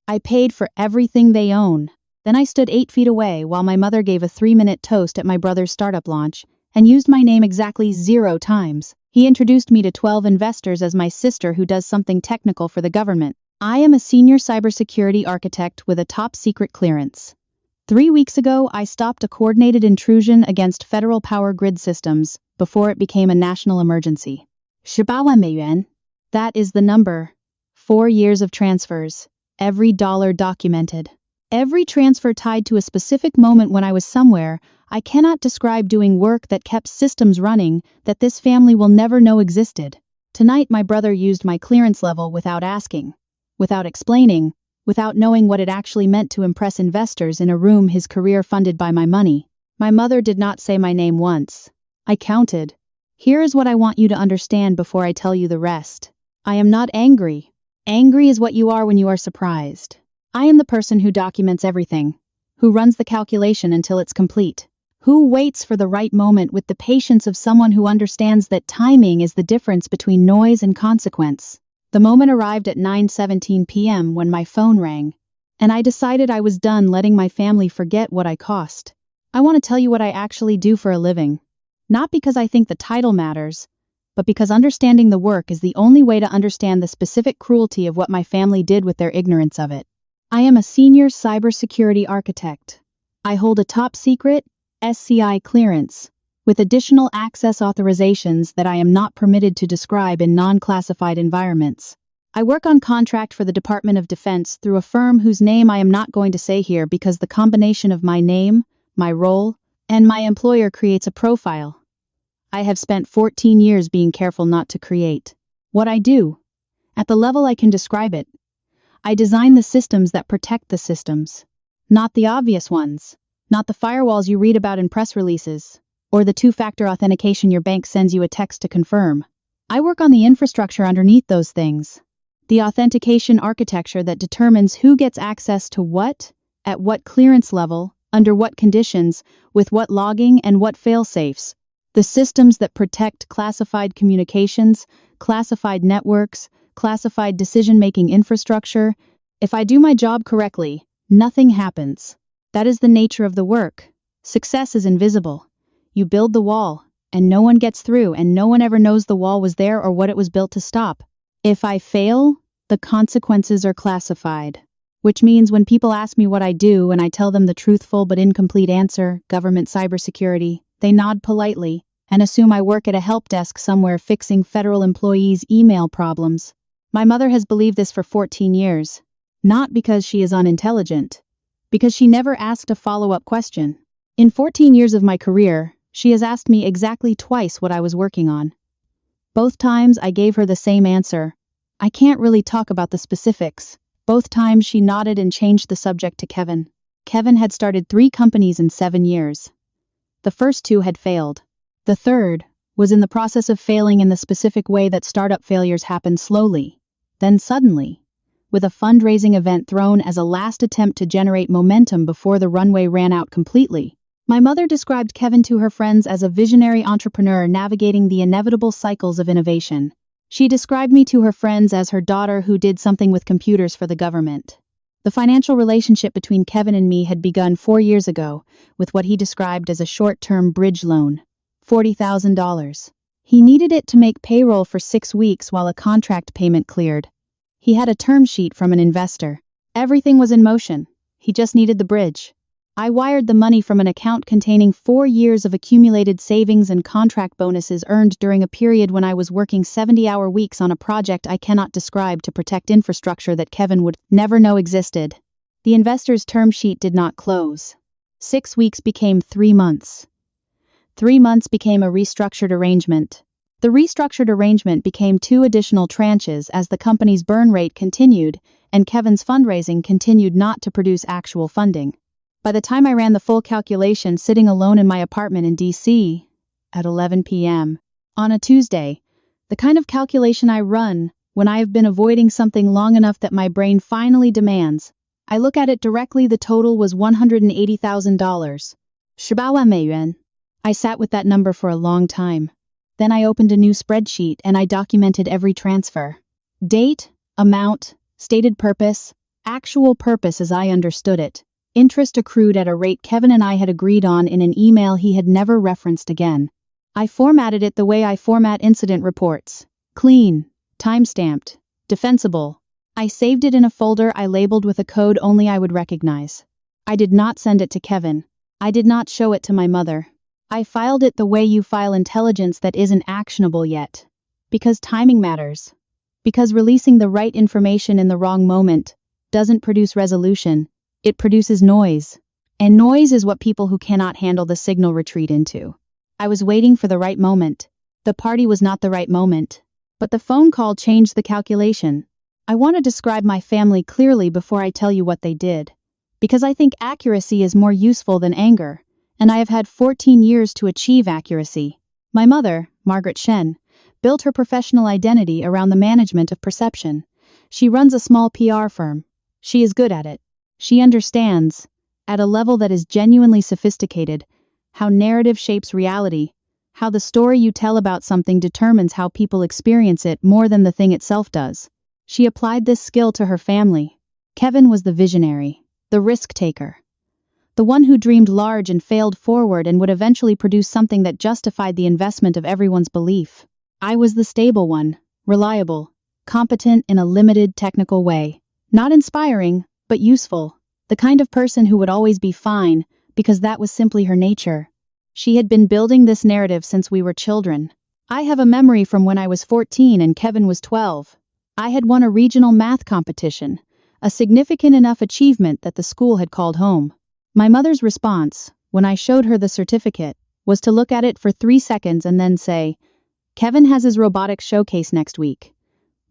I paid for everything they own. Then I stood 8 feet away while my mother gave a 3-minute toast at my brother's startup launch and used my name exactly 0 times. He introduced me to 12 investors as my sister who does something technical for the government. I am a Senior Cybersecurity Architect with a top-secret clearance. 3 weeks ago, I stopped a coordinated intrusion against federal power grid systems before it became a national emergency. 18万美元. That is the number. 4 years of transfers. Every dollar documented. Every transfer tied to a specific moment when I was somewhere. I cannot describe doing work that kept systems running that this family will never know existed. Tonight my brother used my clearance level without asking, without explaining, without knowing what it actually meant to impress investors in a room his career funded by my money. My mother did not say my name once. I counted. Here is what I want you to understand before I tell you the rest. I am not angry. Angry is what you are when you are surprised. I am the person who documents everything, who runs the calculation until it's complete, who waits for the right moment with the patience of someone who understands that timing is the difference between noise and consequence. The moment arrived at 9:17 p.m. when my phone rang, and I decided I was done letting my family forget what I cost. I want to tell you what I actually do for a living. Not because I think the title matters, but because understanding the work is the only way to understand the specific cruelty of what my family did with their ignorance of it. I am a Senior Cybersecurity Architect. I hold a top-secret SCI clearance, with additional access authorizations that I am not permitted to describe in non-classified environments. I work on contract for the Department of Defense through a firm whose name I am not going to say here because the combination of my name, my role, and my employer creates a profile I have spent 14 years being careful not to create. What I do, at the level I can describe it, I design the systems that protect the systems. Not the obvious ones, not the firewalls you read about in press releases, or the two-factor authentication your bank sends you a text to confirm. I work on the infrastructure underneath those things. The authentication architecture that determines who gets access to what, at what clearance level, under what conditions, with what logging and what fail-safes. The systems that protect classified communications, classified networks, classified decision-making infrastructure. If I do my job correctly, nothing happens. That is the nature of the work. Success is invisible. You build the wall, and no one gets through, and no one ever knows the wall was there or what it was built to stop. If I fail, the consequences are classified. Which means when people ask me what I do and I tell them the truthful but incomplete answer, government cybersecurity, they nod politely and assume I work at a help desk somewhere fixing federal employees' email problems. My mother has believed this for 14 years. Not because she is unintelligent, because she never asked a follow-up question. In 14 years of my career, she has asked me exactly twice what I was working on. Both times I gave her the same answer. I can't really talk about the specifics. Both times she nodded and changed the subject to Kevin. Kevin had started 3 companies in 7 years. The first 2 had failed. The third was in the process of failing in the specific way that startup failures happen slowly, then suddenly, with a fundraising event thrown as a last attempt to generate momentum before the runway ran out completely. My mother described Kevin to her friends as a visionary entrepreneur navigating the inevitable cycles of innovation. She described me to her friends as her daughter who did something with computers for the government. The financial relationship between Kevin and me had begun 4 years ago with what he described as a short-term bridge loan, $40,000. He needed it to make payroll for 6 weeks while a contract payment cleared. He had a term sheet from an investor. Everything was in motion. He just needed the bridge. I wired the money from an account containing 4 years of accumulated savings and contract bonuses earned during a period when I was working 70-hour weeks on a project I cannot describe to protect infrastructure that Kevin would never know existed. The investor's term sheet did not close. 6 weeks became 3 months. 3 months became a restructured arrangement. The restructured arrangement became 2 additional tranches as the company's burn rate continued and Kevin's fundraising continued not to produce actual funding. By the time I ran the full calculation sitting alone in my apartment in D.C. at 11 p.m. on a Tuesday, the kind of calculation I run when I have been avoiding something long enough that my brain finally demands, I look at it directly, the total was $180,000. 18万美元. I sat with that number for a long time. Then I opened a new spreadsheet and I documented every transfer. Date, amount, stated purpose, Actual purpose as I understood it. Interest accrued at a rate Kevin and I had agreed on in an email he had never referenced again. I formatted it the way I format incident reports. Clean, time-stamped, defensible. I saved it in a folder I labeled with a code only I would recognize. I did not send it to Kevin. I did not show it to my mother. I filed it the way you file intelligence that isn't actionable yet. Because timing matters. Because releasing the right information in the wrong moment doesn't produce resolution, it produces noise. And noise is what people who cannot handle the signal retreat into. I was waiting for the right moment. The party was not the right moment. But the phone call changed the calculation. I want to describe my family clearly before I tell you what they did. Because I think accuracy is more useful than anger, and I have had 14 years to achieve accuracy. My mother, Margaret Shen, built her professional identity around the management of perception. She runs a small PR firm. She is good at it. She understands, at a level that is genuinely sophisticated, how narrative shapes reality, how the story you tell about something determines how people experience it more than the thing itself does. She applied this skill to her family. Kevin was the visionary, the risk-taker. The one who dreamed large and failed forward and would eventually produce something that justified the investment of everyone's belief. I was the stable one, reliable, competent in a limited technical way. Not inspiring, but useful. The kind of person who would always be fine, because that was simply her nature. She had been building this narrative since we were children. I have a memory from when I was 14 and Kevin was 12. I had won a regional math competition, a significant enough achievement that the school had called home. My mother's response, when I showed her the certificate, was to look at it for 3 seconds and then say, "Kevin has his robotics showcase next week.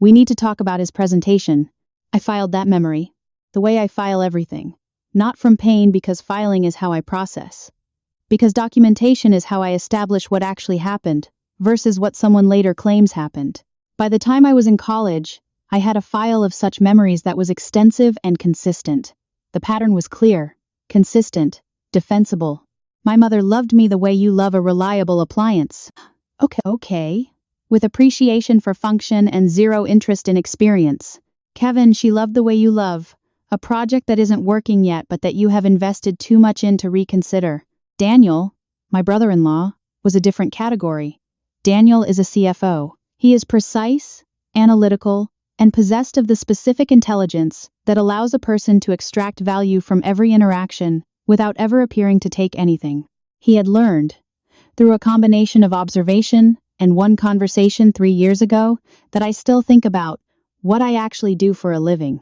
We need to talk about his presentation." I filed that memory, the way I file everything. Not from pain, because filing is how I process. Because documentation is how I establish what actually happened, versus what someone later claims happened. By the time I was in college, I had a file of such memories that was extensive and consistent. The pattern was clear, consistent, defensible. My mother loved me the way you love a reliable appliance. Okay. With appreciation for function and zero interest in experience. Kevin, she loved the way you love. A project that isn't working yet but that you have invested too much in to reconsider. Daniel, my brother-in-law, was a different category. Daniel is a CFO. He is precise, analytical, and possessed of the specific intelligence that allows a person to extract value from every interaction without ever appearing to take anything. He had learned, through a combination of observation and one conversation 3 years ago, that I still think about, what I actually do for a living.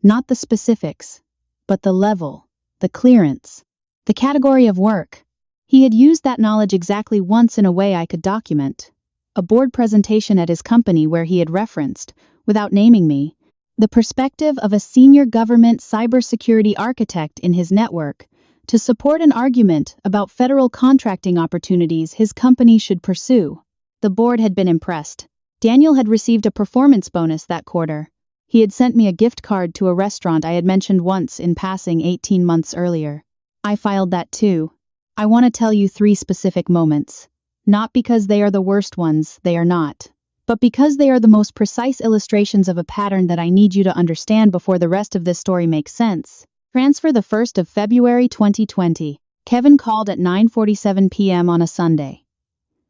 Not the specifics, but the level, the clearance, the category of work. He had used that knowledge exactly once in a way I could document. A board presentation at his company where he had referenced, without naming me, the perspective of a senior government cybersecurity architect in his network to support an argument about federal contracting opportunities his company should pursue. The board had been impressed. Daniel had received a performance bonus that quarter. He had sent me a gift card to a restaurant I had mentioned once in passing 18 months earlier. I filed that too. I want to tell you 3 specific moments. Not because they are the worst ones, they are not. But because they are the most precise illustrations of a pattern that I need you to understand before the rest of this story makes sense. Transfer the 1st of February 2020. Kevin called at 9:47 p.m. on a Sunday.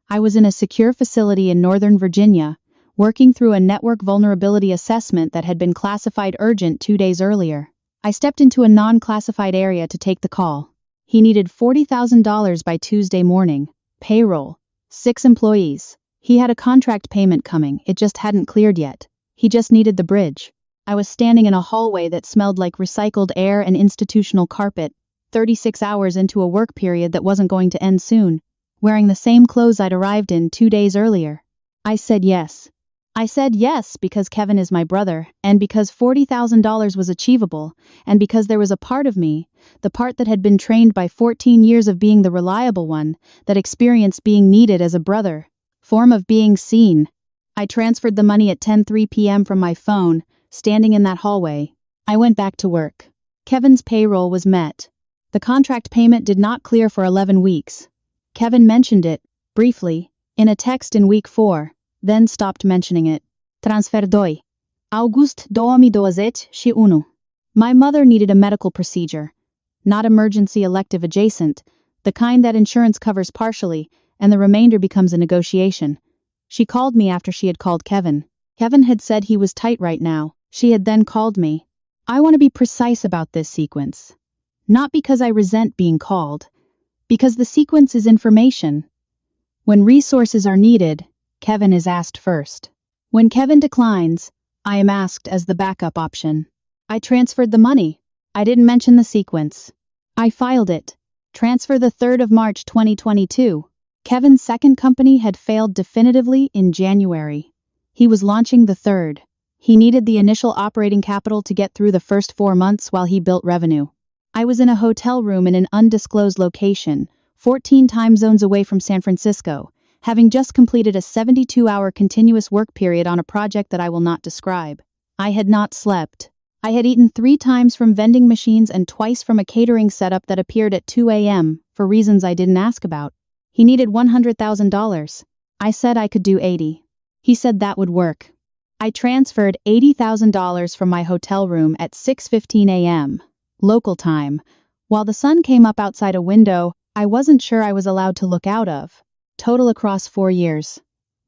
I was in a secure facility in Northern Virginia, working through a network vulnerability assessment that had been classified urgent 2 days earlier. I stepped into a non-classified area to take the call. He needed $40,000 by Tuesday morning. Payroll. 6 employees. He had a contract payment coming, it just hadn't cleared yet. He just needed the bridge. I was standing in a hallway that smelled like recycled air and institutional carpet, 36 hours into a work period that wasn't going to end soon, wearing the same clothes I'd arrived in 2 days earlier. I said yes. I said yes because Kevin is my brother, and because $40,000 was achievable, and because there was a part of me, the part that had been trained by 14 years of being the reliable one, that experienced being needed as a brother, form of being seen. I transferred the money at 10:03 p.m. from my phone, standing in that hallway. I went back to work. Kevin's payroll was met. The contract payment did not clear for 11 weeks. Kevin mentioned it, briefly, in a text in week 4. Then stopped mentioning it. Transfer 2. August 2021. My mother needed a medical procedure, not emergency elective adjacent, the kind that insurance covers partially, and the remainder becomes a negotiation. She called me after she had called Kevin. Kevin had said he was tight right now. She had then called me. I want to be precise about this sequence. Not because I resent being called, because the sequence is information. When resources are needed, Kevin is asked first. When Kevin declines, I am asked as the backup option. I transferred the money. I didn't mention the sequence. I filed it. Transfer the 3rd of March 2022. Kevin's second company had failed definitively in January. He was launching the third. He needed the initial operating capital to get through the first 4 months while he built revenue. I was in a hotel room in an undisclosed location, 14 time zones away from San Francisco, having just completed a 72-hour continuous work period on a project that I will not describe. I had not slept. I had eaten 3 times from vending machines and twice from a catering setup that appeared at 2 a.m., for reasons I didn't ask about. He needed $100,000. I said I could do 80. He said that would work. I transferred $80,000 from my hotel room at 6:15 a.m., local time. While the sun came up outside a window I wasn't sure I was allowed to look out of. Total across 4 years.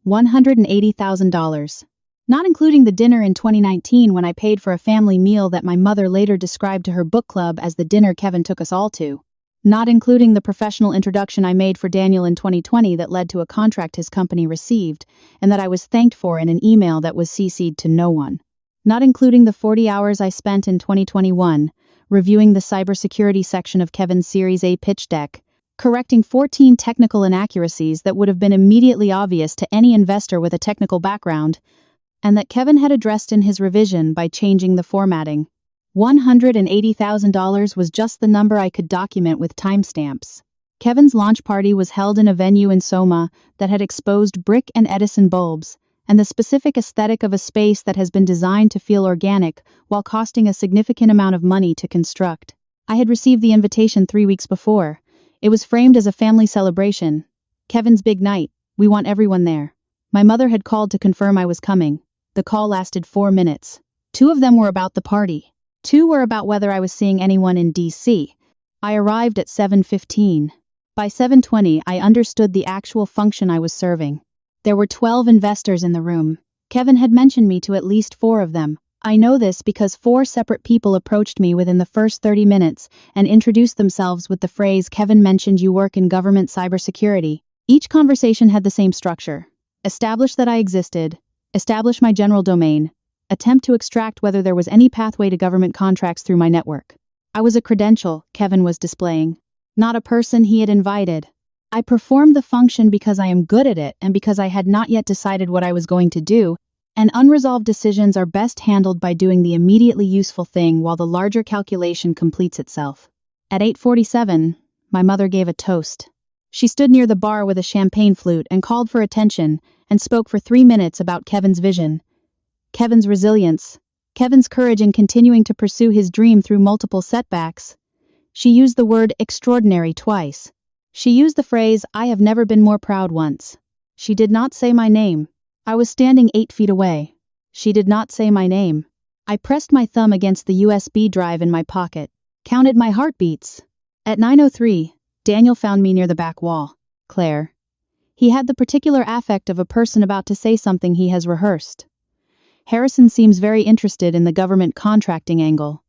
$180,000. Not including the dinner in 2019 when I paid for a family meal that my mother later described to her book club as the dinner Kevin took us all to. Not including the professional introduction I made for Daniel in 2020 that led to a contract his company received, and that I was thanked for in an email that was CC'd to no one. Not including the 40 hours I spent in 2021, reviewing the cybersecurity section of Kevin's Series A pitch deck, correcting 14 technical inaccuracies that would have been immediately obvious to any investor with a technical background, and that Kevin had addressed in his revision by changing the formatting. $180,000 was just the number I could document with timestamps. Kevin's launch party was held in a venue in Soma that had exposed brick and Edison bulbs, and the specific aesthetic of a space that has been designed to feel organic while costing a significant amount of money to construct. I had received the invitation 3 weeks before. It was framed as a family celebration. Kevin's big night. We want everyone there. My mother had called to confirm I was coming. The call lasted 4 minutes. 2 of them were about the party. 2 were about whether I was seeing anyone in DC. I arrived at 7:15. By 7:20, I understood the actual function I was serving. There were 12 investors in the room. Kevin had mentioned me to at least 4 of them. I know this because 4 separate people approached me within the first 30 minutes and introduced themselves with the phrase, "Kevin mentioned you work in government cybersecurity." Each conversation had the same structure. Establish that I existed. Establish my general domain. Attempt to extract whether there was any pathway to government contracts through my network. I was a credential Kevin was displaying, not a person he had invited. I performed the function because I am good at it and because I had not yet decided what I was going to do, and unresolved decisions are best handled by doing the immediately useful thing while the larger calculation completes itself. At 8:47, my mother gave a toast. She stood near the bar with a champagne flute and called for attention and spoke for 3 minutes about Kevin's vision, Kevin's resilience, Kevin's courage in continuing to pursue his dream through multiple setbacks. She used the word extraordinary twice. She used the phrase, "I have never been more proud" once. She did not say my name. I was standing 8 feet away. She did not say my name. I pressed my thumb against the USB drive in my pocket, counted my heartbeats. At 9:03, Daniel found me near the back wall. Claire. He had the particular affect of a person about to say something he has rehearsed. Harrison seems very interested in the government contracting angle.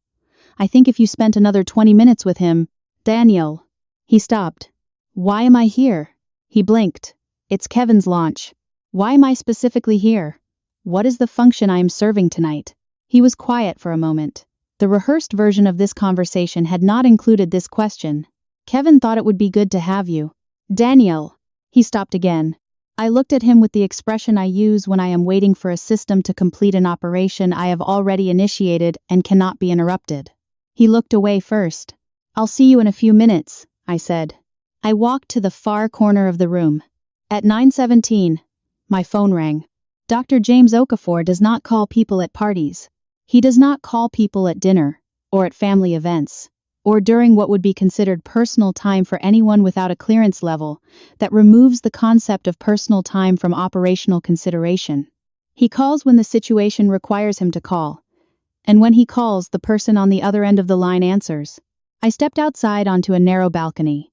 I think if you spent another 20 minutes with him, Daniel. He stopped. Why am I here? He blinked. It's Kevin's launch. Why am I specifically here? What is the function I am serving tonight? He was quiet for a moment. The rehearsed version of this conversation had not included this question. Kevin thought it would be good to have you. Daniel. He stopped again. I looked at him with the expression I use when I am waiting for a system to complete an operation I have already initiated and cannot be interrupted. He looked away first. I'll see you in a few minutes, I said. I walked to the far corner of the room. At 9:17, my phone rang. Dr. James Okafor does not call people at parties. He does not call people at dinner, or at family events, or during what would be considered personal time for anyone without a clearance level that removes the concept of personal time from operational consideration. He calls when the situation requires him to call, And when he calls, the person on the other end of the line answers. I stepped outside onto a narrow balcony.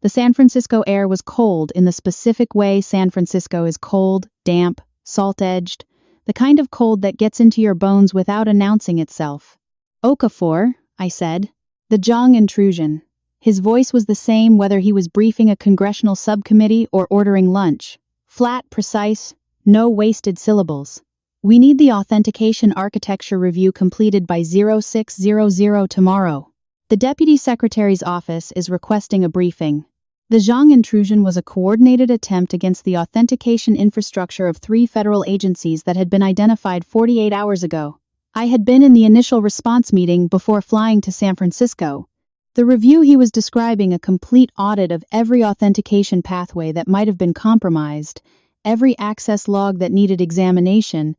The San Francisco air was cold in the specific way San Francisco is cold, damp, salt-edged, the kind of cold that gets into your bones without announcing itself. Okafor, I said. The Zhang intrusion. His voice was the same whether he was briefing a congressional subcommittee or ordering lunch. Flat, precise, no wasted syllables. We need the authentication architecture review completed by 0600 tomorrow. The Deputy Secretary's office is requesting a briefing. The Zhang intrusion was a coordinated attempt against the authentication infrastructure of 3 federal agencies that had been identified 48 hours ago. I had been in the initial response meeting before flying to San Francisco. The review he was describing a complete audit of every authentication pathway that might have been compromised, every access log that needed examination,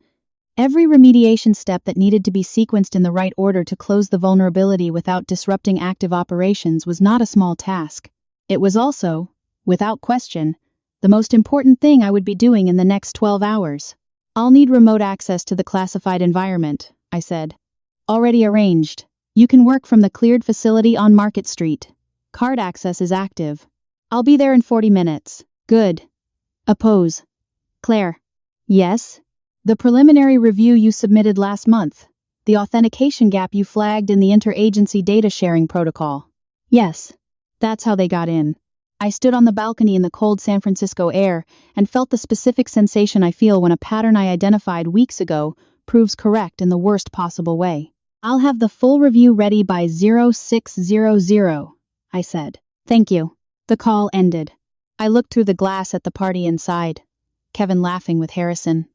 every remediation step that needed to be sequenced in the right order to close the vulnerability without disrupting active operations was not a small task. It was also, without question, the most important thing I would be doing in the next 12 hours. I'll need remote access to the classified environment, I said. Already arranged. You can work from the cleared facility on Market Street. Card access is active. I'll be there in 40 minutes. Good. Oppose. Claire. Yes? The preliminary review you submitted last month. The authentication gap you flagged in the interagency data sharing protocol. Yes. That's how they got in. I stood on the balcony in the cold San Francisco air and felt the specific sensation I feel when a pattern I identified weeks ago proves correct in the worst possible way. I'll have the full review ready by 0600, I said. Thank you. The call ended. I looked through the glass at the party inside. Kevin laughing with Harrison.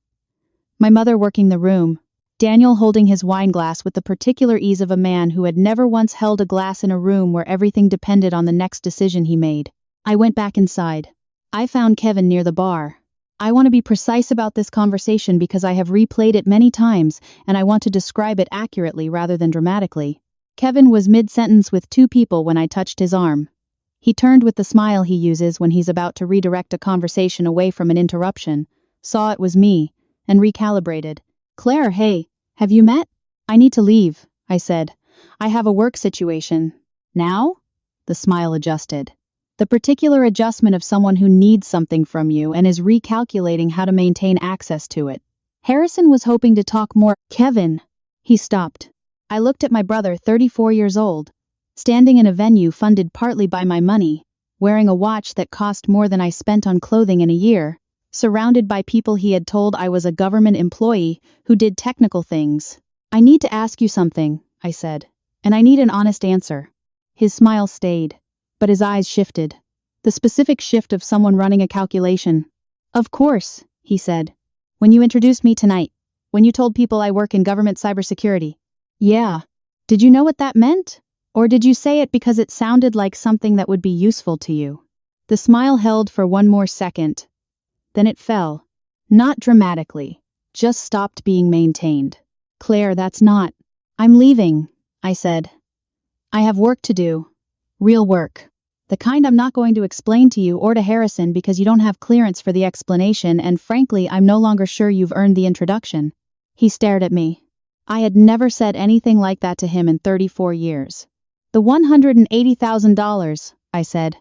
My mother working the room. Daniel holding his wine glass with the particular ease of a man who had never once held a glass in a room where everything depended on the next decision he made. I went back inside. I found Kevin near the bar. I want to be precise about this conversation because I have replayed it many times and I want to describe it accurately rather than dramatically. Kevin was mid-sentence with 2 people when I touched his arm. He turned with the smile he uses when he's about to redirect a conversation away from an interruption, saw it was me, and recalibrated. Claire, hey, have you met? I need to leave, I said. I have a work situation. Now? The smile adjusted. The particular adjustment of someone who needs something from you and is recalculating how to maintain access to it. Harrison was hoping to talk more. Kevin. He stopped. I looked at my brother, 34 years old, standing in a venue funded partly by my money, wearing a watch that cost more than I spent on clothing in a year, surrounded by people he had told I was a government employee who did technical things. I need to ask you something, I said, and I need an honest answer. His smile stayed, but his eyes shifted. The specific shift of someone running a calculation. Of course, he said. When you introduced me tonight, when you told people I work in government cybersecurity. Yeah. Did you know what that meant? Or did you say it because it sounded like something that would be useful to you? The smile held for one more second. Then it fell. Not dramatically. Just stopped being maintained. Claire, that's not. I'm leaving, I said. I have work to do. Real work. The kind I'm not going to explain to you or to Harrison because you don't have clearance for the explanation and frankly I'm no longer sure you've earned the introduction. He stared at me. I had never said anything like that to him in 34 years. The $180,000, I said.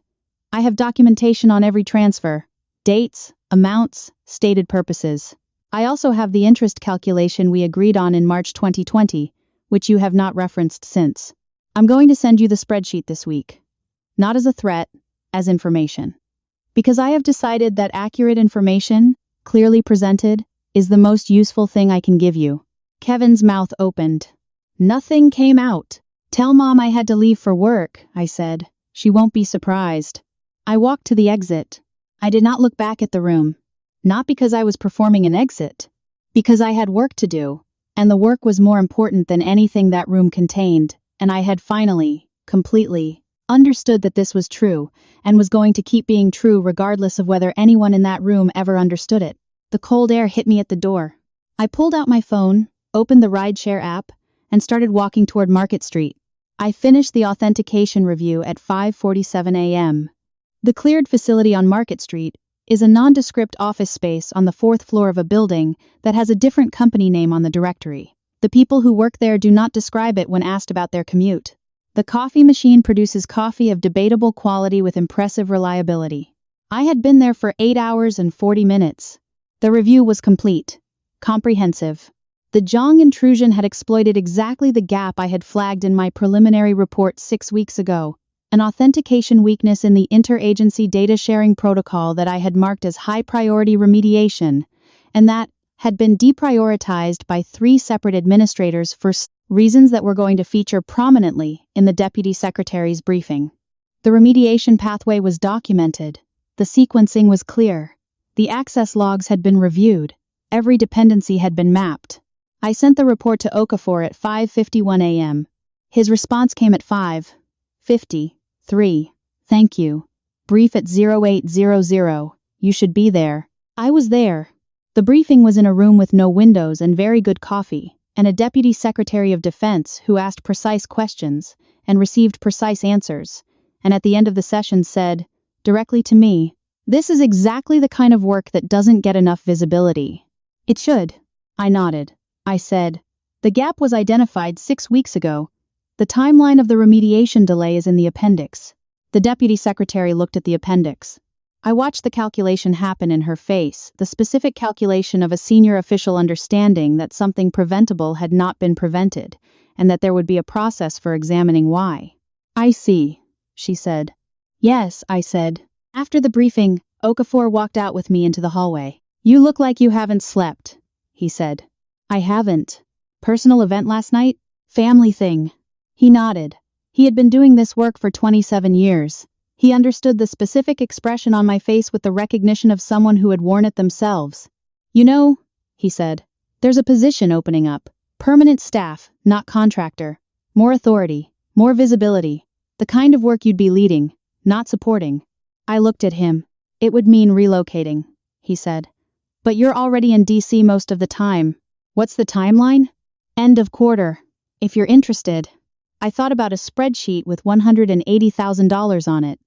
I have documentation on every transfer. Dates, amounts, stated purposes. I also have the interest calculation we agreed on in March 2020, which you have not referenced since. I'm going to send you the spreadsheet this week. Not as a threat, as information. Because I have decided that accurate information, clearly presented, is the most useful thing I can give you. Kevin's mouth opened. Nothing came out. Tell Mom I had to leave for work, I said. She won't be surprised. I walked to the exit. I did not look back at the room. Not because I was performing an exit. Because I had work to do, and the work was more important than anything that room contained, and I had finally, completely, understood that this was true, and was going to keep being true regardless of whether anyone in that room ever understood it. The cold air hit me at the door. I pulled out my phone, opened the rideshare app, and started walking toward Market Street. I finished the authentication review at 5:47 a.m. The cleared facility on Market Street is a nondescript office space on the 4th floor of a building that has a different company name on the directory. The people who work there do not describe it when asked about their commute. The coffee machine produces coffee of debatable quality with impressive reliability. I had been there for 8 hours and 40 minutes. The review was complete. Comprehensive. The Zhang intrusion had exploited exactly the gap I had flagged in my preliminary report 6 weeks ago, an authentication weakness in the interagency data sharing protocol that I had marked as high-priority remediation, and that had been deprioritized by 3 separate administrators for reasons that were going to feature prominently in the Deputy Secretary's briefing. The remediation pathway was documented. The sequencing was clear. The access logs had been reviewed. Every dependency had been mapped. I sent the report to Okafor at 5:51 a.m. His response came at 5:53. Thank you. Brief at 0800. You should be there. I was there. The briefing was in a room with no windows and very good coffee, and a Deputy Secretary of Defense who asked precise questions and received precise answers, and at the end of the session said, directly to me, "This is exactly the kind of work that doesn't get enough visibility." It should. I nodded. I said, "The gap was identified 6 weeks ago. The timeline of the remediation delay is in the appendix." The Deputy Secretary looked at the appendix. I watched the calculation happen in her face, the specific calculation of a senior official understanding that something preventable had not been prevented, and that there would be a process for examining why. "I see," she said. "Yes," I said. After the briefing, Okafor walked out with me into the hallway. "You look like you haven't slept," he said. "I haven't. Personal event last night? Family thing." He nodded. He had been doing this work for 27 years. He understood the specific expression on my face with the recognition of someone who had worn it themselves. "You know," he said, "there's a position opening up. Permanent staff, not contractor. More authority, more visibility. The kind of work you'd be leading, not supporting." I looked at him. "It would mean relocating," he said. "But you're already in DC most of the time. What's the timeline?" "End of quarter. If you're interested." I thought about a spreadsheet with $180,000 on it.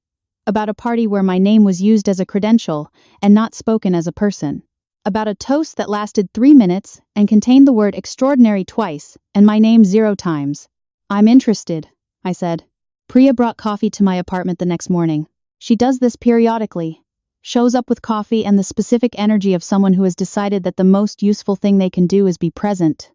About a party where my name was used as a credential and not spoken as a person. About a toast that lasted 3 minutes and contained the word extraordinary twice and my name 0 times. "I'm interested," I said. Priya brought coffee to my apartment the next morning. She does this periodically. Shows up with coffee and the specific energy of someone who has decided that the most useful thing they can do is be present.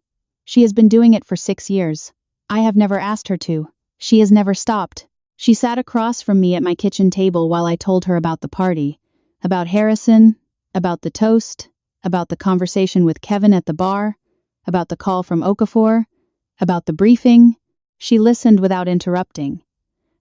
She has been doing it for 6 years. I have never asked her to. She has never stopped. She sat across from me at my kitchen table while I told her about the party, about Harrison, about the toast, about the conversation with Kevin at the bar, about the call from Okafor, about the briefing. She listened without interrupting.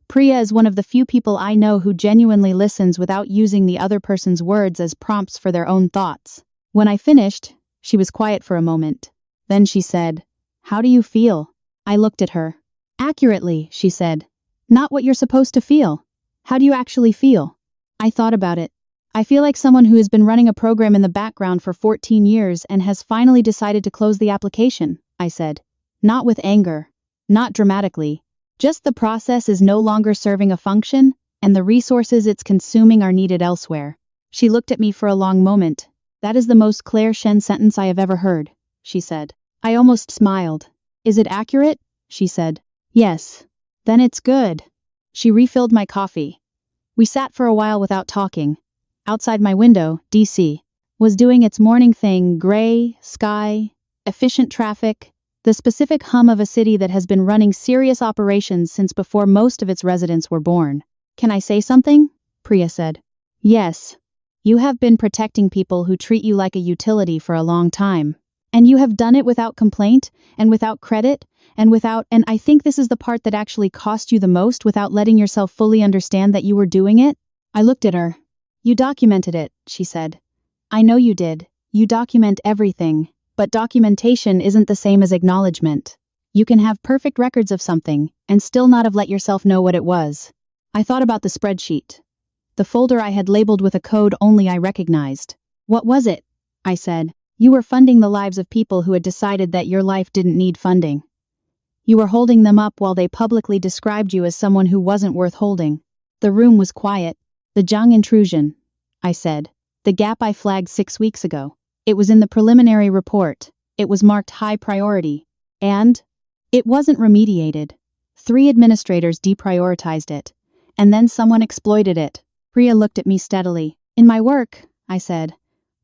Priya is one of the few people I know who genuinely listens without using the other person's words as prompts for their own thoughts. When I finished, she was quiet for a moment. Then she said, "How do you feel?" I looked at her. "Accurately," she said. "Not what you're supposed to feel. How do you actually feel?" I thought about it. "I feel like someone who has been running a program in the background for 14 years and has finally decided to close the application," I said. Not with anger. Not dramatically. Just the process is no longer serving a function, and the resources it's consuming are needed elsewhere. She looked at me for a long moment. "That is the most Claire Shen sentence I have ever heard," she said. I almost smiled. "Is it accurate?" she said. "Yes." "Then it's good." She refilled my coffee. We sat for a while without talking. Outside my window, DC was doing its morning thing, gray, sky, efficient traffic, the specific hum of a city that has been running serious operations since before most of its residents were born. "Can I say something?" Priya said. "Yes. You have been protecting people who treat you like a utility for a long time. And you have done it without complaint, and without credit, and I think this is the part that actually cost you the most, without letting yourself fully understand that you were doing it." I looked at her. "You documented it," she said. "I know you did. You document everything. But documentation isn't the same as acknowledgement. You can have perfect records of something, and still not have let yourself know what it was." I thought about the spreadsheet. The folder I had labeled with a code only I recognized. "What was it?" I said. "You were funding the lives of people who had decided that your life didn't need funding. You were holding them up while they publicly described you as someone who wasn't worth holding." The room was quiet. "The Zhang intrusion," I said. "The gap I flagged 6 weeks ago. It was in the preliminary report. It was marked high priority. And it wasn't remediated. 3 administrators deprioritized it. And then someone exploited it. Priya looked at me steadily. In my work, I said,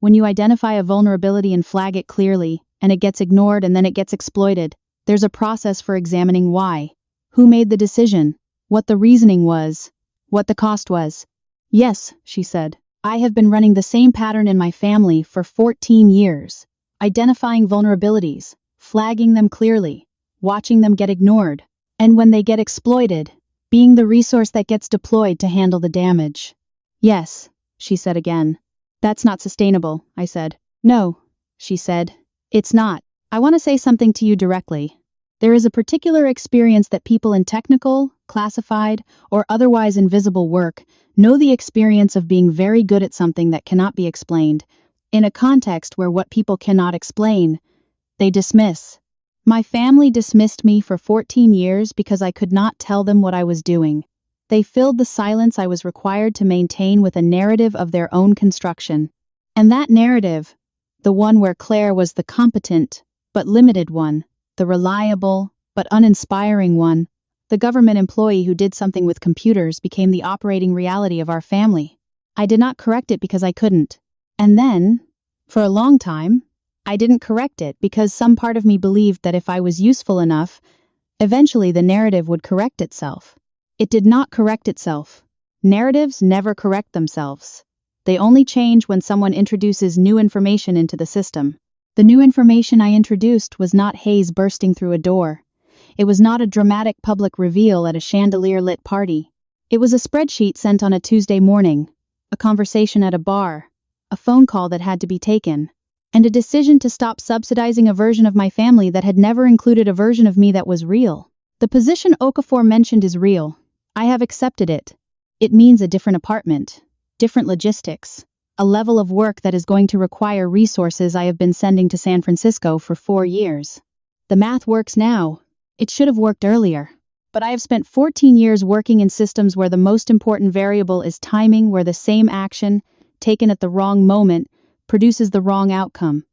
when you identify a vulnerability and flag it clearly, and it gets ignored and then it gets exploited, there's a process for examining why. Who made the decision? What the reasoning was? What the cost was? Yes, she said. I have been running the same pattern in my family for 14 years. Identifying vulnerabilities, flagging them clearly, watching them get ignored, and when they get exploited, being the resource that gets deployed to handle the damage. Yes, she said again. That's not sustainable, I said. No, she said. It's not. I want to say something to you directly. There is a particular experience that people in technical, classified, or otherwise invisible work know, the experience of being very good at something that cannot be explained, in a context where what people cannot explain, they dismiss. My family dismissed me for 14 years because I could not tell them what I was doing. They filled the silence I was required to maintain with a narrative of their own construction. And that narrative, the one where Claire was the competent, but limited one, the reliable, but uninspiring one, the government employee who did something with computers, became the operating reality of our family. I did not correct it because I couldn't. And then, for a long time, I didn't correct it because some part of me believed that if I was useful enough, eventually the narrative would correct itself. It did not correct itself. Narratives never correct themselves. They only change when someone introduces new information into the system. The new information I introduced was not haze bursting through a door. It was not a dramatic public reveal at a chandelier-lit party. It was a spreadsheet sent on a Tuesday morning, a conversation at a bar, a phone call that had to be taken, and a decision to stop subsidizing a version of my family that had never included a version of me that was real. The position Okafor mentioned is real. I have accepted it. It means a different apartment, different logistics, a level of work that is going to require resources I have been sending to San Francisco for 4 years. The math works now. It should have worked earlier. But I have spent 14 years working in systems where the most important variable is timing, where the same action, taken at the wrong moment, produces the wrong outcome,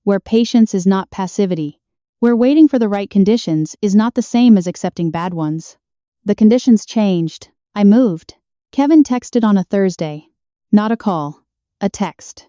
where patience is not passivity, where waiting for the right conditions is not the same as accepting bad ones. The conditions changed. I moved. Kevin texted on a Thursday. Not a call. A text.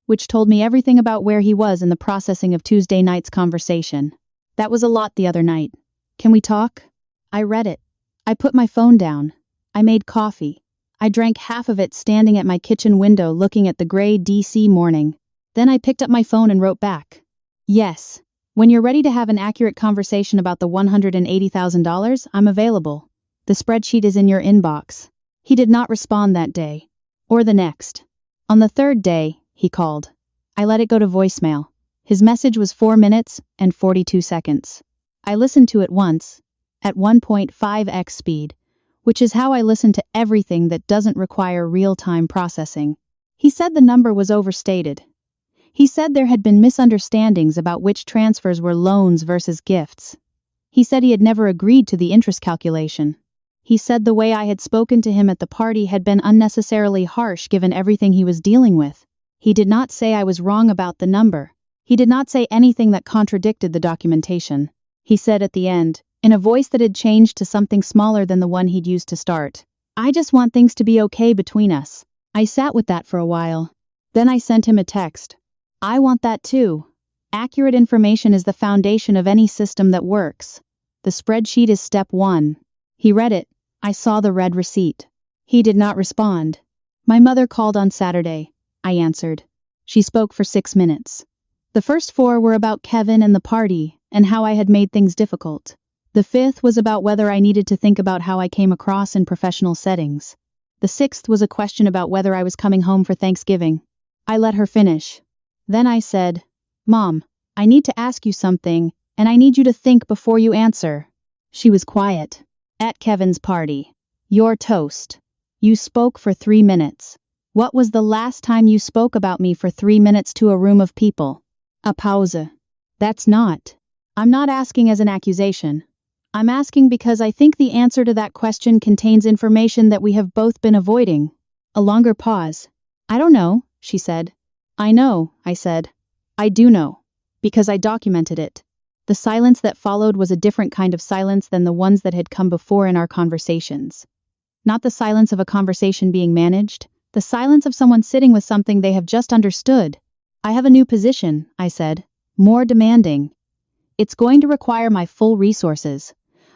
Which told me everything about where he was in the processing of Tuesday night's conversation. That was a lot the other night. Can we talk? I read it. I put my phone down. I made coffee. I drank half of it standing at my kitchen window looking at the gray DC morning. Then I picked up my phone and wrote back. Yes. When you're ready to have an accurate conversation about the $180,000, I'm available. The spreadsheet is in your inbox. He did not respond that day. Or the next. On the third day, he called. I let it go to voicemail. His message was 4 minutes and 42 seconds. I listened to it once, at 1.5x speed, which is how I listen to everything that doesn't require real-time processing. He said the number was overstated. He said there had been misunderstandings about which transfers were loans versus gifts. He said he had never agreed to the interest calculation. He said the way I had spoken to him at the party had been unnecessarily harsh given everything he was dealing with. He did not say I was wrong about the number. He did not say anything that contradicted the documentation. He said at the end, in a voice that had changed to something smaller than the one he'd used to start, I just want things to be okay between us. I sat with that for a while. Then I sent him a text. I want that too. Accurate information is the foundation of any system that works. The spreadsheet is step 1. He read it. I saw the red receipt. He did not respond. My mother called on Saturday. I answered. She spoke for 6 minutes. The first 4 were about Kevin and the party, and how I had made things difficult. The 5th was about whether I needed to think about how I came across in professional settings. The 6th was a question about whether I was coming home for Thanksgiving. I let her finish. Then I said, Mom, I need to ask you something, and I need you to think before you answer. She was quiet. At Kevin's party. Your toast. You spoke for 3 minutes. What was the last time you spoke about me for 3 minutes to a room of people? A pause. That's not. I'm not asking as an accusation. I'm asking because I think the answer to that question contains information that we have both been avoiding. A longer pause. I don't know, she said. I know, I said. I do know. Because I documented it. The silence that followed was a different kind of silence than the ones that had come before in our conversations. Not the silence of a conversation being managed, the silence of someone sitting with something they have just understood. I have a new position, I said. More demanding. It's going to require my full resources.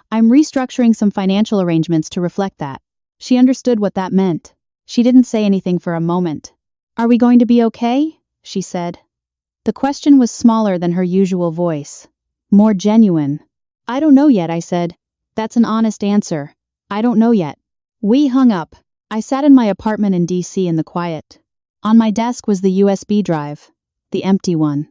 I'm restructuring some financial arrangements to reflect that. She understood what that meant. She didn't say anything for a moment. Are we going to be okay? She said. The question was smaller than her usual voice. More genuine. I don't know yet, I said. That's an honest answer. I don't know yet. We hung up. I sat in my apartment in DC in the quiet. On my desk was the USB drive. The empty one.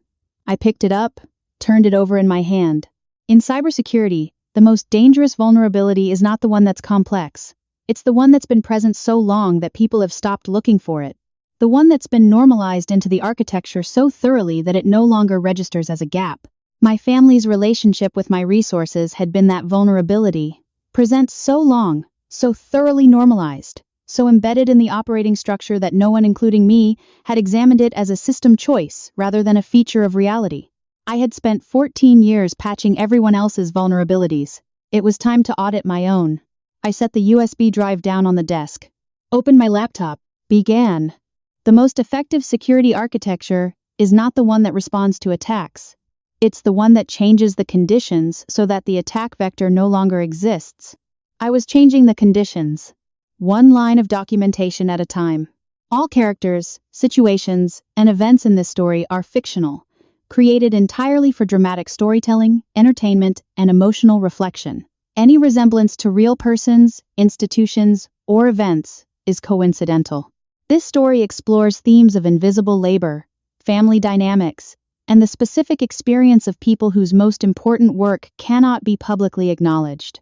I picked it up, turned it over in my hand. In cybersecurity, the most dangerous vulnerability is not the one that's complex. It's the one that's been present so long that people have stopped looking for it. The one that's been normalized into the architecture so thoroughly that it no longer registers as a gap. My family's relationship with my resources had been that vulnerability. Present so long, so thoroughly normalized, so embedded in the operating structure that no one, including me, had examined it as a system choice rather than a feature of reality. I had spent 14 years patching everyone else's vulnerabilities. It was time to audit my own. I set the USB drive down on the desk. Opened my laptop. Began. The most effective security architecture is not the one that responds to attacks. It's the one that changes the conditions so that the attack vector no longer exists. I was changing the conditions. One line of documentation at a time. All characters, situations, and events in this story are fictional, created entirely for dramatic storytelling, entertainment, and emotional reflection. Any resemblance to real persons, institutions, or events is coincidental. This story explores themes of invisible labor, family dynamics, and the specific experience of people whose most important work cannot be publicly acknowledged.